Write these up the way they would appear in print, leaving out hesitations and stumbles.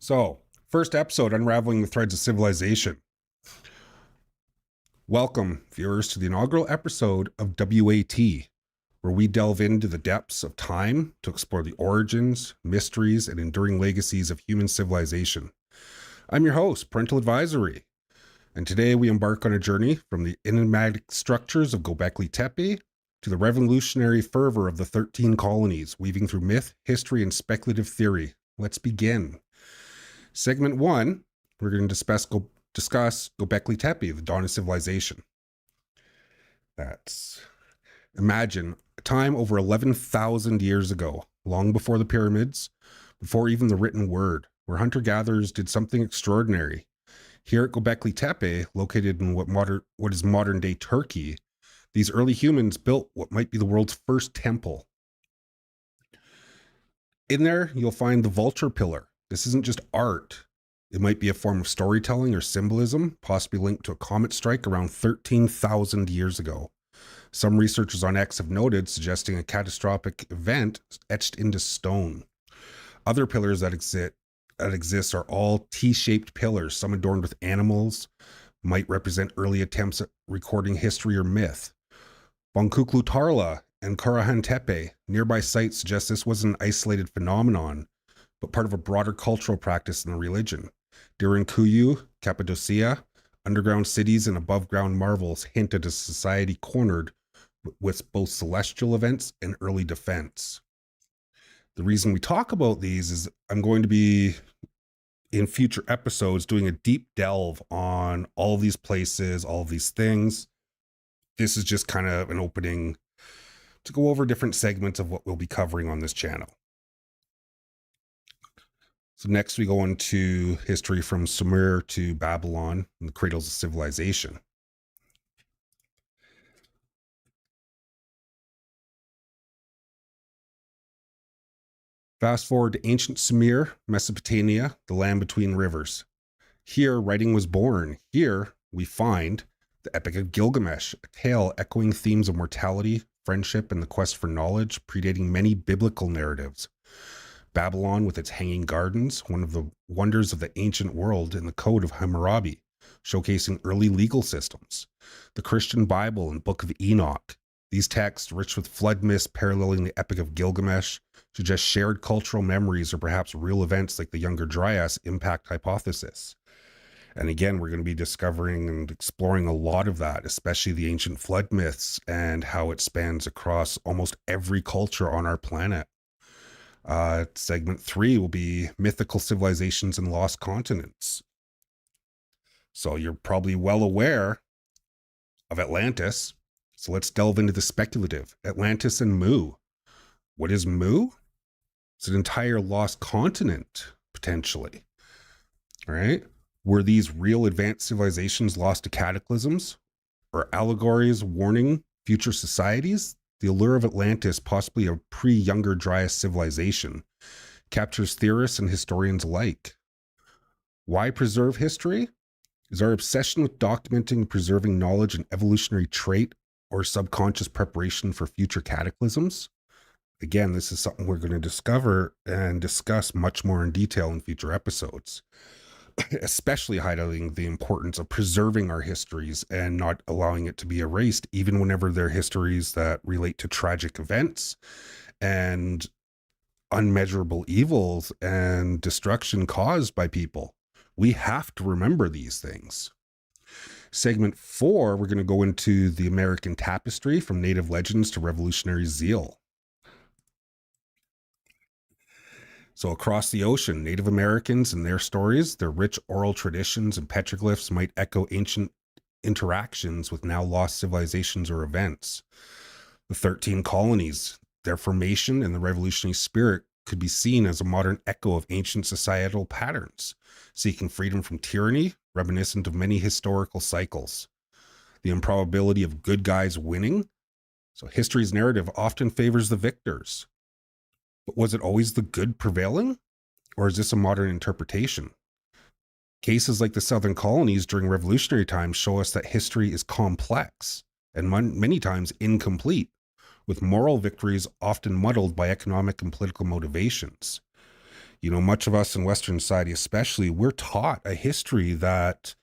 So, first episode, Unraveling the Threads of Civilization. Welcome, viewers, to the inaugural episode of W.A.T, where we delve into the depths of time to explore the origins, mysteries, and enduring legacies of human civilization. I'm your host, Parental Advisory, and today we embark on a journey from the enigmatic structures of Göbekli Tepe to the revolutionary fervor of the 13 colonies, weaving through myth, history, and speculative theory. Let's begin. Segment 1, we're going to discuss Göbekli Tepe, the dawn of civilization. Imagine a time over 11,000 years ago, long before the pyramids, before even the written word, where hunter-gatherers did something extraordinary. Here at Göbekli Tepe, located in what is modern-day Turkey, these early humans built what might be the world's first temple. In there, you'll find the vulture pillar. This isn't just art. It might be a form of storytelling or symbolism, possibly linked to a comet strike around 13,000 years ago. Some researchers on X have noted suggesting a catastrophic event etched into stone. Other pillars that exist are all T-shaped pillars, some adorned with animals, might represent early attempts at recording history or myth. Bonkuklu Tarla and Karahan Tepe, nearby sites, suggest this wasn't an isolated phenomenon, but part of a broader cultural practice in the religion. During Kuyu, Cappadocia, underground cities and above-ground marvels hint at a society cornered with both celestial events and early defense. The reason we talk about these is I'm going to be, in future episodes, doing a deep delve on all of these places, all of these things. This is just kind of an opening to go over different segments of what we'll be covering on this channel. So next we go into history from Sumer to Babylon and the cradles of civilization. Fast forward to ancient Sumer, Mesopotamia, the land between rivers. Here, writing was born. Here, we find the Epic of Gilgamesh, a tale echoing themes of mortality, friendship, and the quest for knowledge, predating many biblical narratives. Babylon, with its hanging gardens, one of the wonders of the ancient world, in the Code of Hammurabi, showcasing early legal systems. The Christian Bible and Book of Enoch. These texts, rich with flood myths paralleling the Epic of Gilgamesh, suggest shared cultural memories or perhaps real events like the Younger Dryas impact hypothesis. And again, we're going to be discovering and exploring a lot of that, especially the ancient flood myths and how it spans across almost every culture on our planet. Segment 3 will be mythical civilizations and lost continents. So you're probably well aware of Atlantis. So let's delve into the speculative. Atlantis and Mu. What is Mu? It's an entire lost continent, potentially. All right. Were these real advanced civilizations lost to cataclysms or allegories warning future societies? The allure of Atlantis, possibly a pre-Younger Dryas civilization, captures theorists and historians alike. Why preserve history? Is our obsession with documenting and preserving knowledge an evolutionary trait or subconscious preparation for future cataclysms? Again, this is something we're going to discover and discuss much more in detail in future episodes, especially highlighting the importance of preserving our histories and not allowing it to be erased, even whenever they're histories that relate to tragic events and unmeasurable evils and destruction caused by people. We have to remember these things. Segment 4, we're going to go into the American tapestry, from native legends to revolutionary zeal. So across the ocean, Native Americans and their stories, their rich oral traditions and petroglyphs might echo ancient interactions with now lost civilizations or events. The 13 colonies, their formation and the revolutionary spirit could be seen as a modern echo of ancient societal patterns, seeking freedom from tyranny, reminiscent of many historical cycles. The improbability of good guys winning. So history's narrative often favors the victors. But was it always the good prevailing? Or is this a modern interpretation? Cases like the Southern colonies during revolutionary times show us that history is complex and many times incomplete, with moral victories often muddled by economic and political motivations. Much of us in Western society, especially, we're taught a history that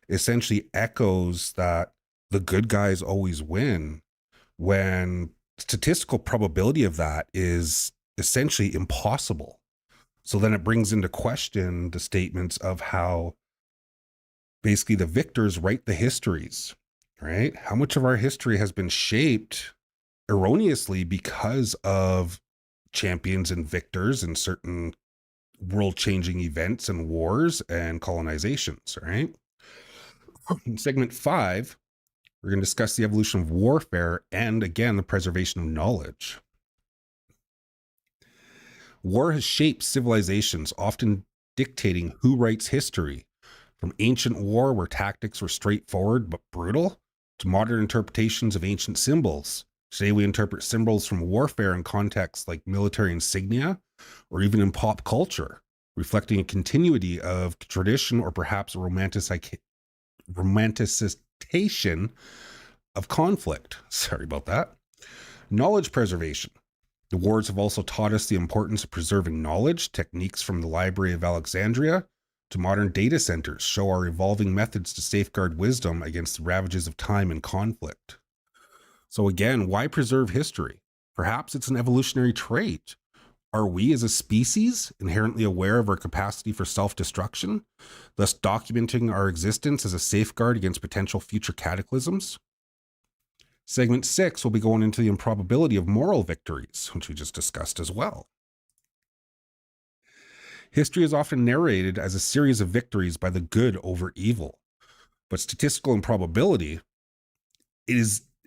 essentially echoes that the good guys always win, when statistical probability of that is essentially impossible. So then it brings into question the statements of how basically the victors write the histories, right? How much of our history has been shaped erroneously because of champions and victors in certain world changing events and wars and colonizations, right? In segment 5, we're going to discuss the evolution of warfare and, again, the preservation of knowledge. War has shaped civilizations, often dictating who writes history. From ancient war, where tactics were straightforward but brutal, to modern interpretations of ancient symbols. Today, we interpret symbols from warfare in contexts like military insignia or even in pop culture, reflecting a continuity of tradition or perhaps a romanticization of conflict. Sorry about that. Knowledge preservation. The wars have also taught us the importance of preserving knowledge. Techniques from the Library of Alexandria to modern data centers show our evolving methods to safeguard wisdom against the ravages of time and conflict. So again, why preserve history? Perhaps it's an evolutionary trait. Are we as a species inherently aware of our capacity for self-destruction, thus documenting our existence as a safeguard against potential future cataclysms? Segment 6 will be going into the improbability of moral victories, which we just discussed as well. History is often narrated as a series of victories by the good over evil, but statistical improbability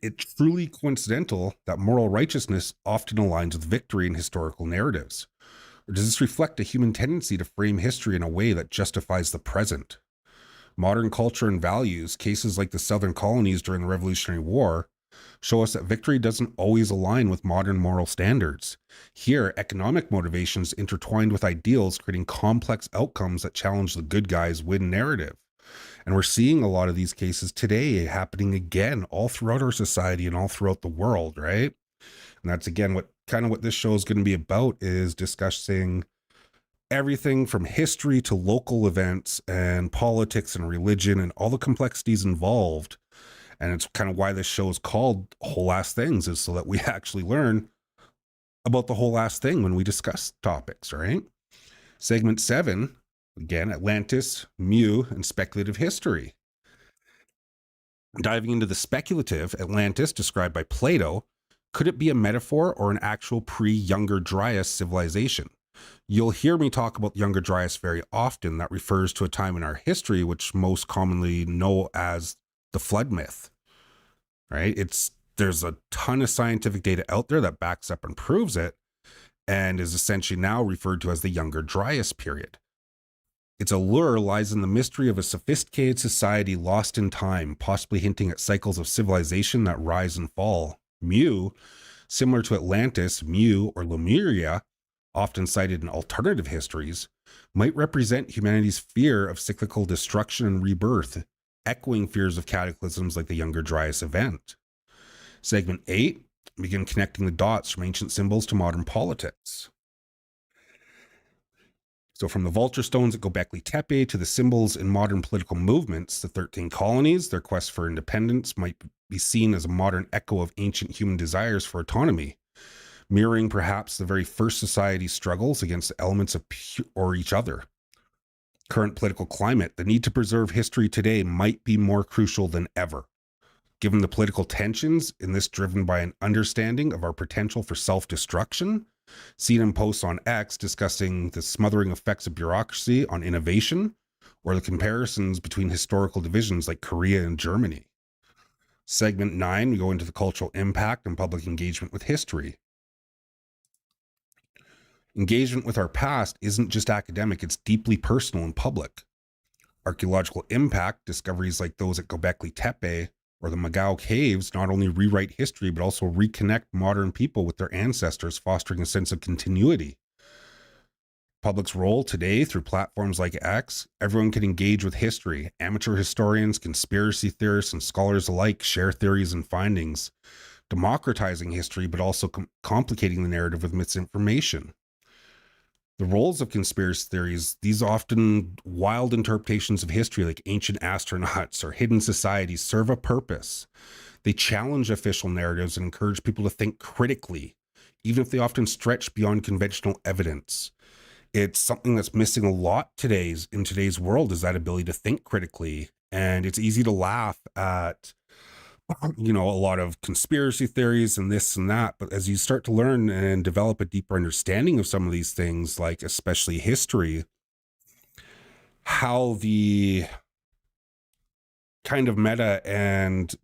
it's truly coincidental that moral righteousness often aligns with victory in historical narratives? Or does this reflect a human tendency to frame history in a way that justifies the present? Modern culture and values, cases like the Southern colonies during the Revolutionary War, show us that victory doesn't always align with modern moral standards. Here, economic motivations intertwined with ideals, creating complex outcomes that challenge the good guys win narrative. And we're seeing a lot of these cases today happening again all throughout our society and all throughout the world, right? And that's again what this show is going to be about, is discussing everything from history to local events and politics and religion and all the complexities involved. And it's kind of why this show is called Whole Ass Things, is so that we actually learn about the whole ass thing when we discuss topics, right? Segment 7, again, Atlantis, Mu, and speculative history. Diving into the speculative, Atlantis, described by Plato, could it be a metaphor or an actual pre-Younger Dryas civilization? You'll hear me talk about Younger Dryas very often. That refers to a time in our history which most commonly know as the flood myth, right? There's a ton of scientific data out there that backs up and proves it, and is essentially now referred to as the Younger Dryas period. Its allure lies in the mystery of a sophisticated society lost in time, possibly hinting at cycles of civilization that rise and fall. Mu, similar to Atlantis, Mu or Lemuria, often cited in alternative histories, might represent humanity's fear of cyclical destruction and rebirth, echoing fears of cataclysms like the Younger Dryas event. Segment 8, begin connecting the dots from ancient symbols to modern politics. So from the vulture stones at Göbekli Tepe to the symbols in modern political movements, the 13 colonies, their quest for independence might be seen as a modern echo of ancient human desires for autonomy, mirroring perhaps the very first society's struggles against the elements of or each other. Current political climate, the need to preserve history today might be more crucial than ever. Given the political tensions in this, driven by an understanding of our potential for self-destruction, seen in posts on X discussing the smothering effects of bureaucracy on innovation, or the comparisons between historical divisions like Korea and Germany. Segment 9, we go into the cultural impact and public engagement with history. Engagement with our past isn't just academic, it's deeply personal and public. Archaeological impact, discoveries like those at Göbekli Tepe or the Magao Caves, not only rewrite history, but also reconnect modern people with their ancestors, fostering a sense of continuity. Public's role today, through platforms like X, everyone can engage with history. Amateur historians, conspiracy theorists, and scholars alike share theories and findings, democratizing history, but also complicating the narrative with misinformation. The roles of conspiracy theories, these often wild interpretations of history like ancient astronauts or hidden societies, serve a purpose. They challenge official narratives and encourage people to think critically, even if they often stretch beyond conventional evidence. It's something that's missing a lot in today's world, is that ability to think critically. And it's easy to laugh at, a lot of conspiracy theories and this and that. But as you start to learn and develop a deeper understanding of some of these things, like especially history, how the kind of meta and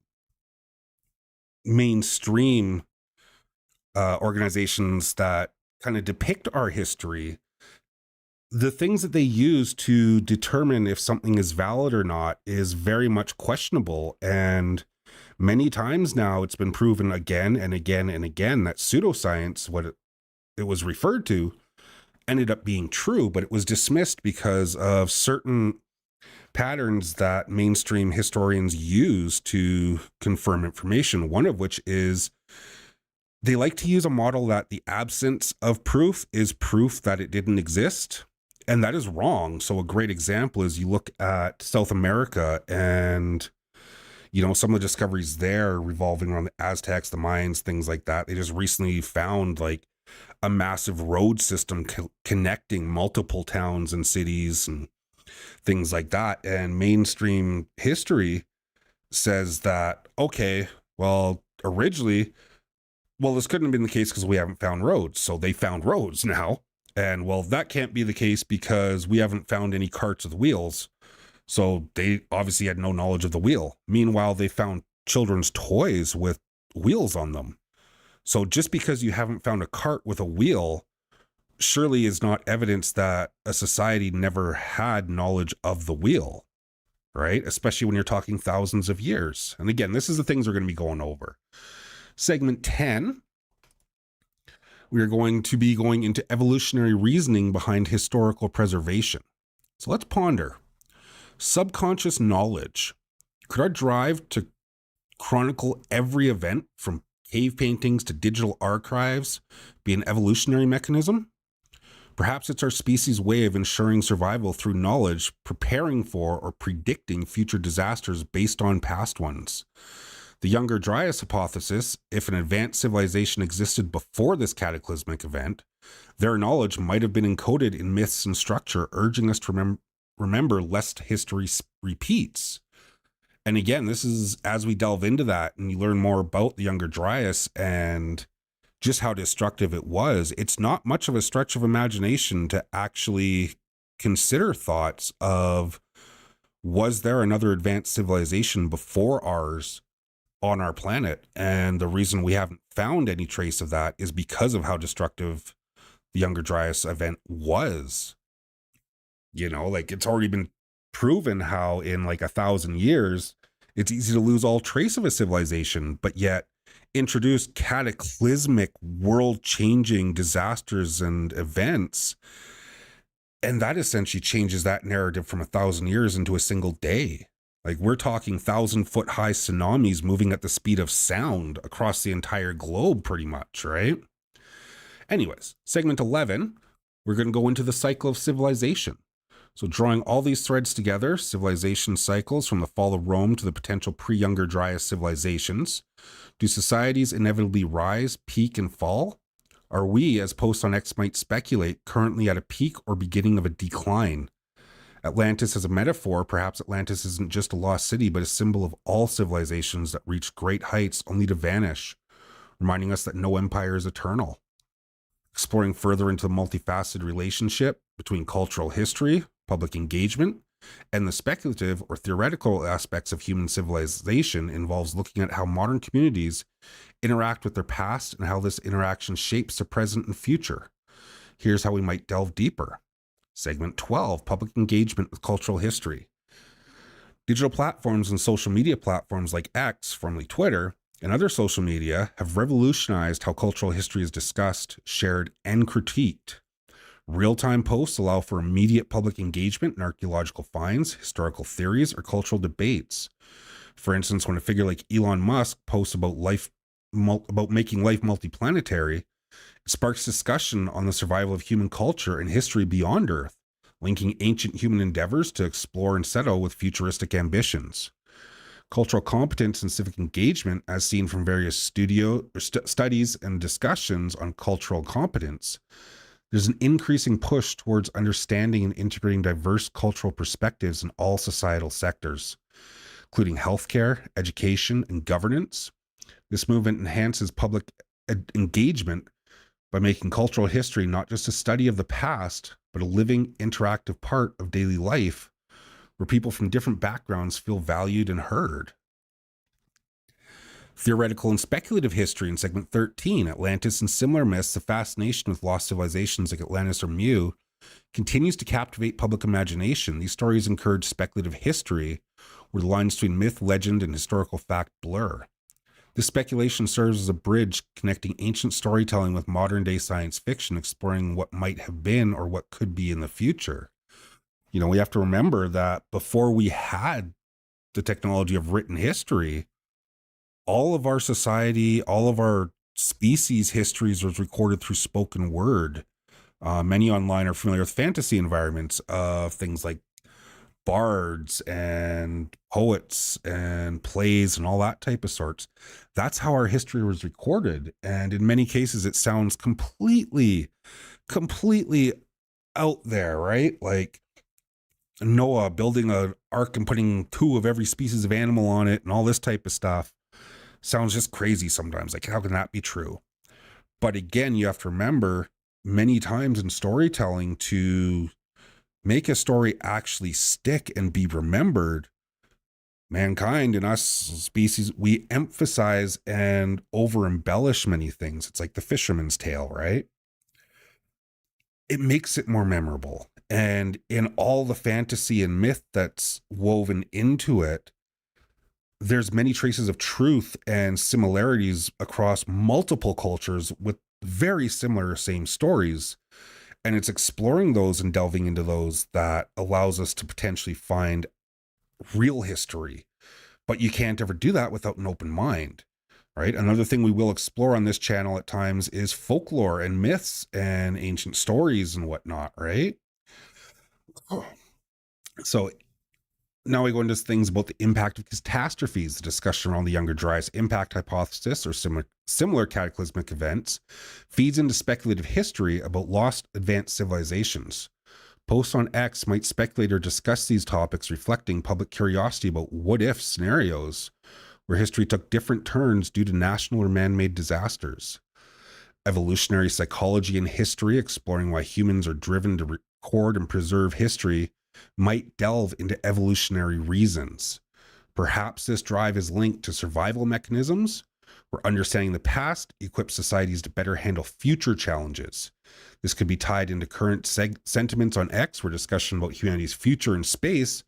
mainstream organizations that kind of depict our history, the things that they use to determine if something is valid or not is very much questionable. And many times now it's been proven again and again and again that pseudoscience, what it was referred to, ended up being true, but it was dismissed because of certain patterns that mainstream historians use to confirm information. One of which is they like to use a model that the absence of proof is proof that it didn't exist. And that is wrong. So a great example is you look at South America and, some of the discoveries there revolving around the Aztecs, the Mayans, things like that. They just recently found like a massive road system connecting multiple towns and cities and things like that. And mainstream history says that, okay, well, originally, this couldn't have been the case because we haven't found roads. So they found roads now. And well, that can't be the case because we haven't found any carts with wheels. So they obviously had no knowledge of the wheel. Meanwhile, they found children's toys with wheels on them. So just because you haven't found a cart with a wheel surely is not evidence that a society never had knowledge of the wheel, right? Especially when you're talking thousands of years. And again, this is the things we're going to be going over. Segment 10, we are going to be going into evolutionary reasoning behind historical preservation. So let's ponder. Subconscious knowledge. Could our drive to chronicle every event from cave paintings to digital archives be an evolutionary mechanism? Perhaps it's our species' way of ensuring survival through knowledge, preparing for or predicting future disasters based on past ones. The Younger Dryas hypothesis, if an advanced civilization existed before this cataclysmic event, their knowledge might have been encoded in myths and structure, urging us to remember lest history repeats. And again, this is as we delve into that and you learn more about the Younger Dryas and just how destructive it was, it's not much of a stretch of imagination to actually consider thoughts of, was there another advanced civilization before ours on our planet? And the reason we haven't found any trace of that is because of how destructive the Younger Dryas event was. It's already been proven how in like 1,000 years, it's easy to lose all trace of a civilization, but yet introduce cataclysmic, world-changing disasters and events. And that essentially changes that narrative from 1,000 years into a single day. Like we're talking 1,000-foot high tsunamis moving at the speed of sound across the entire globe pretty much, right? Anyways, segment 11, we're going to go into the cycle of civilization. So drawing all these threads together, civilization cycles from the fall of Rome to the potential pre-Younger Dryas civilizations. Do societies inevitably rise, peak, and fall? Are we, as Post on X might speculate, currently at a peak or beginning of a decline? Atlantis as a metaphor, perhaps Atlantis isn't just a lost city, but a symbol of all civilizations that reach great heights only to vanish, reminding us that no empire is eternal. Exploring further into the multifaceted relationship between cultural history, public engagement, and the speculative or theoretical aspects of human civilization involves looking at how modern communities interact with their past and how this interaction shapes the present and future. Here's how we might delve deeper. Segment 12, public engagement with cultural history. Digital platforms and social media platforms like X, formerly Twitter, and other social media have revolutionized how cultural history is discussed, shared, and critiqued. Real-time posts allow for immediate public engagement in archaeological finds, historical theories, or cultural debates. For instance, when a figure like Elon Musk posts about making life multiplanetary, It sparks discussion on the survival of human culture and history beyond Earth, linking ancient human endeavors to explore and settle with futuristic ambitions. Cultural competence and civic engagement, as seen from various studies and discussions on cultural competence, there's an increasing push towards understanding and integrating diverse cultural perspectives in all societal sectors, including healthcare, education, and governance. This movement enhances public engagement by making cultural history not just a study of the past, but a living, interactive part of daily life where people from different backgrounds feel valued and heard. Theoretical and speculative history in segment 13, Atlantis and similar myths, the fascination with lost civilizations like Atlantis or Mu, continues to captivate public imagination. These stories encourage speculative history, where the lines between myth, legend, and historical fact blur. This speculation serves as a bridge connecting ancient storytelling with modern day science fiction, exploring what might have been or what could be in the future. We have to remember that before we had the technology of written history, all of our society, all of our species histories was recorded through spoken word. Many online are familiar with fantasy environments of things like bards and poets and plays and all that type of sorts. That's how our history was recorded. And in many cases, it sounds completely out there, right? Like Noah building an ark and putting 2 of every species of animal on it and all this type of stuff sounds just crazy sometimes. Like, how can that be true? But again, you have to remember many times in storytelling, to make a story actually stick and be remembered, mankind and us species, we emphasize and over embellish many things. It's like the fisherman's tale, right? It makes it more memorable. And in all the fantasy and myth that's woven into it, there's many traces of truth and similarities across multiple cultures with very similar same stories. And it's exploring those and delving into those that allows us to potentially find real history. But you can't ever do that without an open mind, right? Another thing we will explore on this channel at times is folklore and myths and ancient stories and whatnot, right? So now we go into things about the impact of catastrophes, the discussion around the Younger Dryas impact hypothesis or similar cataclysmic events feeds into speculative history about lost advanced civilizations. Posts on X might speculate or discuss these topics, reflecting public curiosity about what-if scenarios where history took different turns due to national or man-made disasters. Evolutionary psychology and history, exploring why humans are driven to record and preserve history, might delve into evolutionary reasons. Perhaps this drive is linked to survival mechanisms, where understanding the past equips societies to better handle future challenges. This could be tied into current sentiments on X, where discussion about humanity's future in space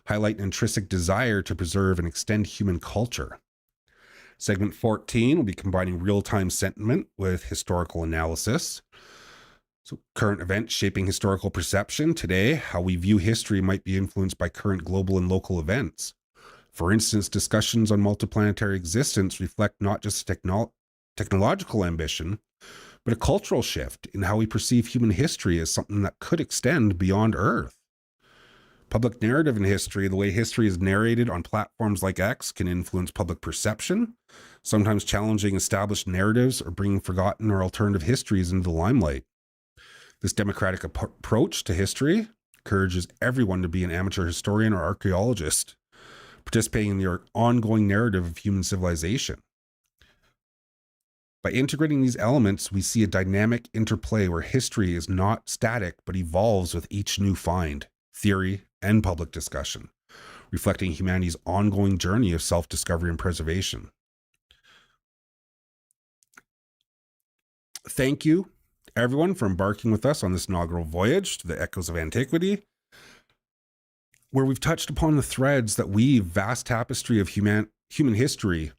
highlight an intrinsic desire to preserve and extend human culture. Segment 14 will be combining real-time sentiment with historical analysis. So, current events shaping historical perception. Today, how we view history might be influenced by current global and local events. For instance, discussions on multiplanetary existence reflect not just technological ambition, but a cultural shift in how we perceive human history as something that could extend beyond Earth. Public narrative in history, the way history is narrated on platforms like X, can influence public perception, sometimes challenging established narratives or bringing forgotten or alternative histories into the limelight. This democratic approach to history encourages everyone to be an amateur historian or archaeologist, participating in the ongoing narrative of human civilization. By integrating these elements, we see a dynamic interplay where history is not static but evolves with each new find, theory, and public discussion, reflecting humanity's ongoing journey of self-discovery and preservation. Thank you, everyone, for embarking with us on this inaugural voyage to the echoes of antiquity, where we've touched upon the threads that weave vast tapestry of human history,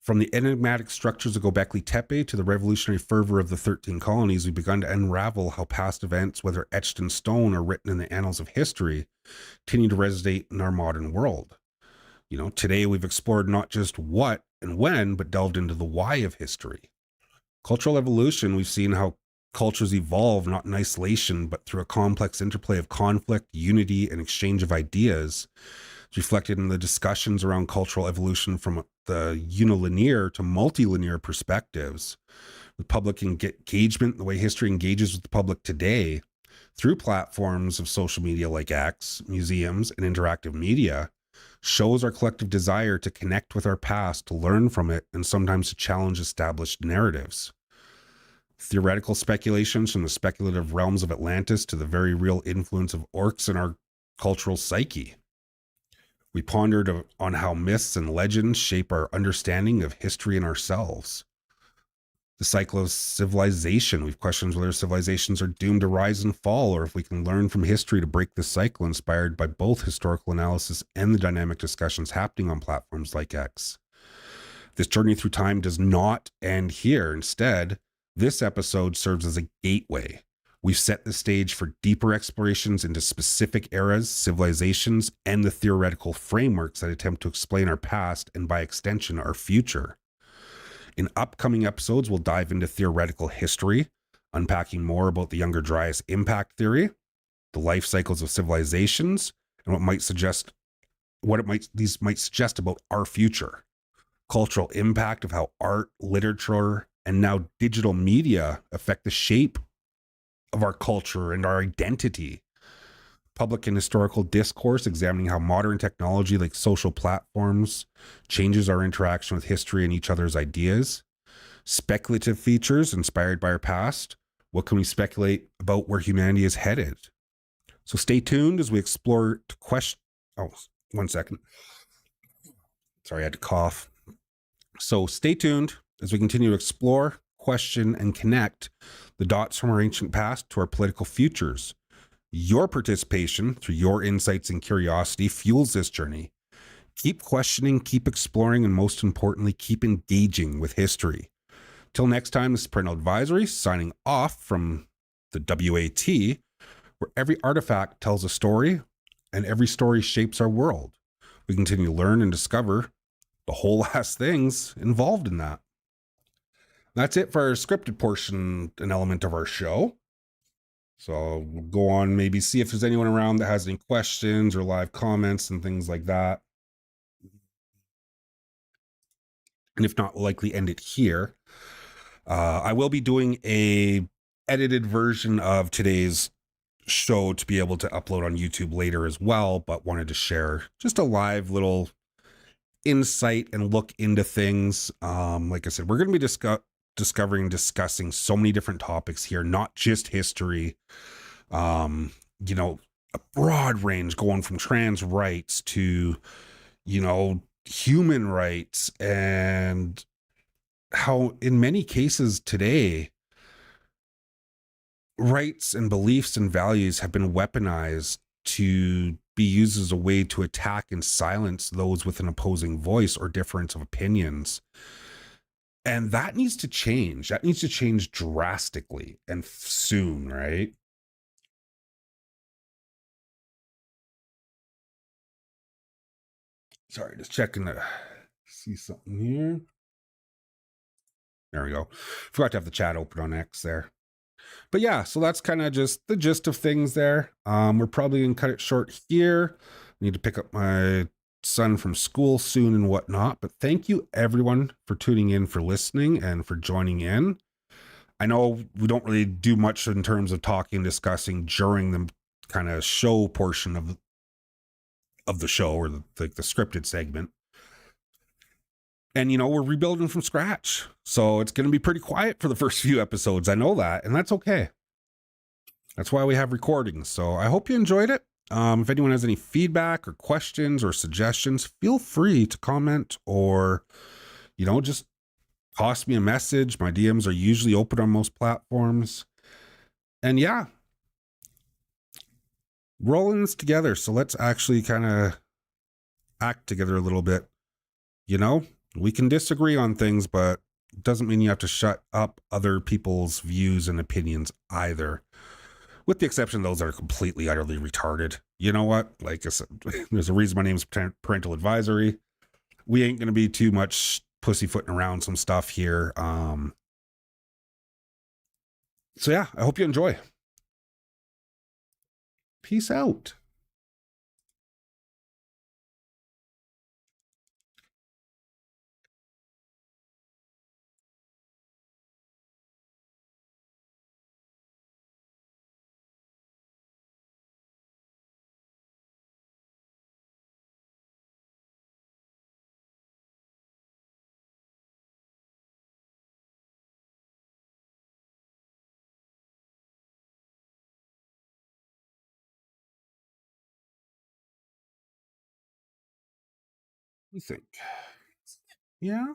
from the enigmatic structures of Göbekli Tepe to the revolutionary fervor of the 13 colonies. We've begun to unravel how past events, whether etched in stone or written in the annals of history, continue to resonate in our modern world. Today we've explored not just what and when, but delved into the why of history. Cultural evolution, we've seen how cultures evolve not in isolation, but through a complex interplay of conflict, unity, and exchange of ideas. It's reflected in the discussions around cultural evolution from the unilinear to multilinear perspectives. The public engagement, the way history engages with the public today through platforms of social media like X, museums, and interactive media, shows our collective desire to connect with our past, to learn from it, and sometimes to challenge established narratives. Theoretical speculations from the speculative realms of Atlantis to the very real influence of orcs in our cultural psyche. We pondered on how myths and legends shape our understanding of history and ourselves. The cycle of civilization. We've questioned whether civilizations are doomed to rise and fall, or if we can learn from history to break this cycle, inspired by both historical analysis and the dynamic discussions happening on platforms like X. This journey through time does not end here. Instead, this episode serves as a gateway. We've set the stage for deeper explorations into specific eras, civilizations, and the theoretical frameworks that attempt to explain our past and, by extension, our future. In upcoming episodes, we'll dive into theoretical history, unpacking more about the Younger Dryas impact theory, the life cycles of civilizations, and these might suggest about our future. Cultural impact of how art, literature, and now digital media affect the shape of our culture and our identity. Public and historical discourse examining how modern technology like social platforms changes our interaction with history and each other's ideas. Speculative features inspired by our past. What can we speculate about where humanity is headed? So stay tuned as we explore to question. Oh, 1 second. Sorry, I had to cough. So stay tuned as we continue to explore, question, and connect the dots from our ancient past to our political futures. Your participation through your insights and curiosity fuels this journey. Keep questioning, keep exploring, and most importantly, keep engaging with history. Till next time, this is Parental Advisory signing off from the W.A.T, where every artifact tells a story and every story shapes our world. We continue to learn and discover the whole ass things involved in that. That's it for our scripted portion, an element of our show. So we'll go on, maybe see if there's anyone around that has any questions or live comments and things like that. And if not, we'll likely end it here. I will be doing a edited version of today's show to be able to upload on YouTube later as well, but wanted to share just a live little insight and look into things. Like I said, we're going to be discussing so many different topics here, not just history. A broad range going from trans rights to, human rights, and how in many cases today, rights and beliefs and values have been weaponized to be used as a way to attack and silence those with an opposing voice or difference of opinions. And that needs to change. That needs to change drastically and soon, right? Sorry, just checking to see something here. There we go. Forgot to have the chat open on X there. But yeah, so that's kind of just the gist of things there. We're probably going to cut it short here. Need to pick up my son from school soon and whatnot. But thank you everyone for tuning in, for listening, and for joining in. I know we don't really do much in terms of talking, discussing during the kind of show portion of the show, or the scripted segment. And, we're rebuilding from scratch. So it's going to be pretty quiet for the first few episodes. I know that, and that's okay. That's why we have recordings. So I hope you enjoyed it. If anyone has any feedback or questions or suggestions, feel free to comment or, just toss me a message. My DMs are usually open on most platforms. And yeah, rolling this together. So let's actually kind of act together a little bit. We can disagree on things, but it doesn't mean you have to shut up other people's views and opinions either. With the exception of those that are completely, utterly retarded. You know what? Like I said, there's a reason my name is Parental Advisory. We ain't going to be too much pussyfooting around some stuff here. So yeah, I hope you enjoy. Peace out. You think? Yeah.